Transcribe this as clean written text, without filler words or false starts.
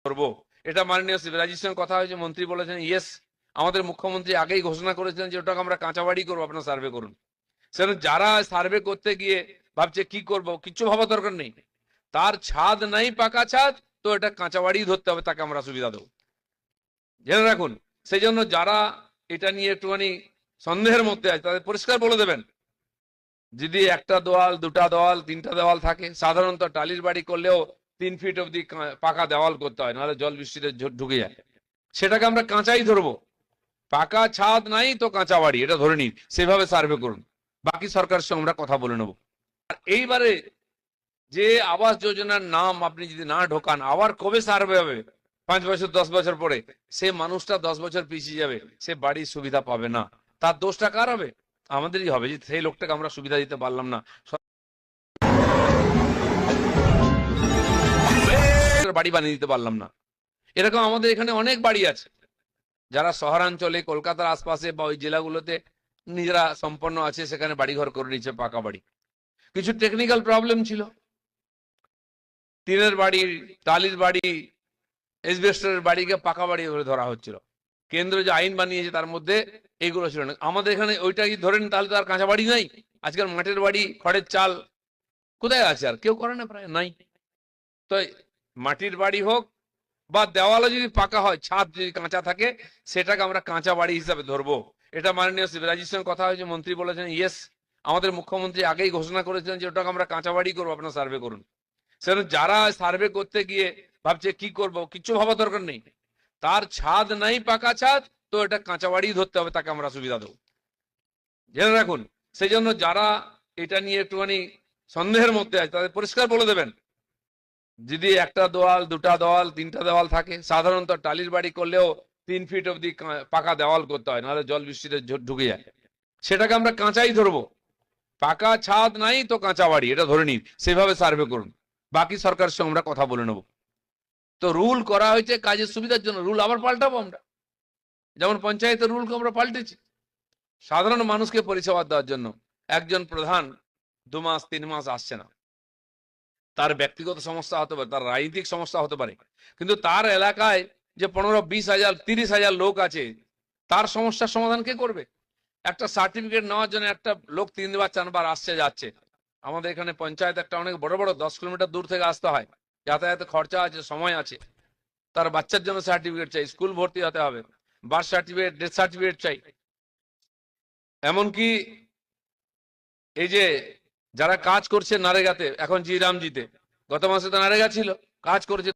করবো। এটা মাননীয় শিবরাজির সঙ্গে কথা হয়েছে, মন্ত্রী বলেছেন ইয়েস। আমাদের মুখ্যমন্ত্রী আগেই ঘোষণা করেছিলেন যে ওটাকে আমরা কাঁচা বাড়ি করবো, আপনারা সার্ভে করুন। সেজন্য যারা সার্ভে করতে গিয়ে ভাবছে কি করব, কিচ্ছু ভাবা দরকার নেই। তার ছাদ নাই, পাকা ছাদ, তো এটা কাঁচা বাড়ি ধরতে হবে, তাকে আমরা সুবিধা দেবো, জেনে রাখুন। সেই জন্য যারা এটা নিয়ে একটুখানি সন্দেহের মধ্যে আছে তাদের পরিষ্কার বলে দেবেন, যদি একটা দেওয়াল, দুটা দেওয়াল, তিনটা দেওয়াল থাকে, সাধারণত টালির বাড়ি করলেও 3 ফিট অব্দি পাকা দেওয়াল করতে হয়, নাহলে জল বৃষ্টিতে ঢুকে যায়। সেটাকে আমরা কাঁচাই ধরবো। পাকা ছাদ নাই তো কাঁচা বাড়ি, এটা ধরে নিন, সেভাবে সার্ভে করুন। বাকি সরকারের সঙ্গে আমরা কথা বলে নেব। আর এইবারে যে আবাস যোজনার নাম আপনি যদি না ঢোকান, আবার কবে সার্ভে হবে? 5 বছর 10 বছর পরে সে মানুষটা 10 বছর পিছিয়ে যাবে, সে বাড়ির সুবিধা পাবে না। তার দোষটা কার হবে? আমাদেরই হবে, যে সেই লোকটাকে আমরা সুবিধা দিতে পারলাম না, বাড়ি বানিয়ে দিতে পারলাম না। এরকম আমাদের এখানে অনেক বাড়ি আছে, যারা শহরাঞ্চলে কলকাতার আশপাশে বা ওই জেলাগুলোতে নিজেরা সম্পন্ন আছে, সেখানে বাড়িঘর করে নিচ্ছে, পাকা বাড়ি। কিছু টেকনিক্যাল প্রবলেম ছিল, টিনের বাড়ি, টালির বাড়ি, এসবেস্টরের বাড়িকে পাকা বাড়ি করে ধরা হচ্ছিল। কেন্দ্র যে আইন বানিয়েছে তার মধ্যে এইগুলো ছিল না। আমাদের এখানে ওইটা কি ধরেন, তাহলে তো আর কাঁচা বাড়ি নাই। আজকাল মাটির বাড়ি, খড়ের চাল কোথায় আছে? আর কেউ করে না, প্রায় নাই। তো মাটির বাড়ি হোক বা দেওয়ালও যদি পাকা হয়, ছাদ যদি কাঁচা থাকে, সেটাকে আমরা কাঁচা বাড়ি হিসাবে ধরবো। এটা মাননীয় শিবরাজির সঙ্গে কথা হয়েছে, মন্ত্রী বলেছেন ইয়েস। আমাদের মুখ্যমন্ত্রী আগেই ঘোষণা করেছিলেন যে ওটাকে আমরা কাঁচা বাড়ি করবো, আপনারা সার্ভে করুন। সেজন্য যারা সার্ভে করতে গিয়ে ভাবছে কি করব, কিচ্ছু ভাবা দরকার নেই। তার ছাদ নাই, পাকা ছাদ, তো এটা কাঁচা বাড়ি ধরতে হবে, তাকে আমরা সুবিধা দেবো, জেনে রাখুন। সেই জন্য যারা এটা নিয়ে একটুখানি সন্দেহের মধ্যে আছে তাদের পরিষ্কার বলে দেবেন, যদি একটা দেওয়াল, দুটা দেওয়াল, তিনটা দেওয়াল থাকে, সাধারণত টালির বাড়ি করলেও 3 ফিট অব্দি পাকা দেওয়াল করতে হয়, নাহলে জল বৃষ্টিতে ঢুকে যায়। সেটাকে আমরা কাঁচাই ধরবো। পাকা ছাদ নাই তো কাঁচা বাড়ি, এটা ধরে নিন, সেভাবে সার্ভে করুন। বাকি সরকারের সঙ্গে আমরা কথা বলে নেব। তো রুল করা হয়েছে কাজের সুবিধার জন্য, রুল আবার পাল্টাবো আমরা। যেমন পঞ্চায়েতের রুলকে আমরা পাল্টেছি সাধারণ মানুষকে পরিষেবা দেওয়ার জন্য। একজন প্রধান 2 মাস 3 মাস আসছে না, তার ব্যক্তিগত সমস্যা হতে পারে, তার রাজনৈতিক সমস্যা হতে পারে, কিন্তু তার এলাকায় যে 15-20 হাজার 30 হাজার লোক আছে, তার সমস্যার সমাধান কে করবে? একটা সার্টিফিকেট নেওয়ার জন্য একটা লোক 3 বার 4 বার আসছে যাচ্ছে। আমাদের এখানে পঞ্চায়েত একটা অনেক বড় বড় 10 কিলোমিটার দূর থেকে আসতে হয়, যাতায়াতে খরচা আছে, সময় আছে। তার বাচ্চার জন্য সার্টিফিকেট চাই, স্কুল ভর্তি হতে হবে, বার্থ সার্টিফিকেট, ডেথ সার্টিফিকেট চাই। এমনকি এই যে যারা কাজ করছে নারেগাতে, এখন জি রামজিতে, গত মাসে তো নারেগা ছিল, কাজ করেছে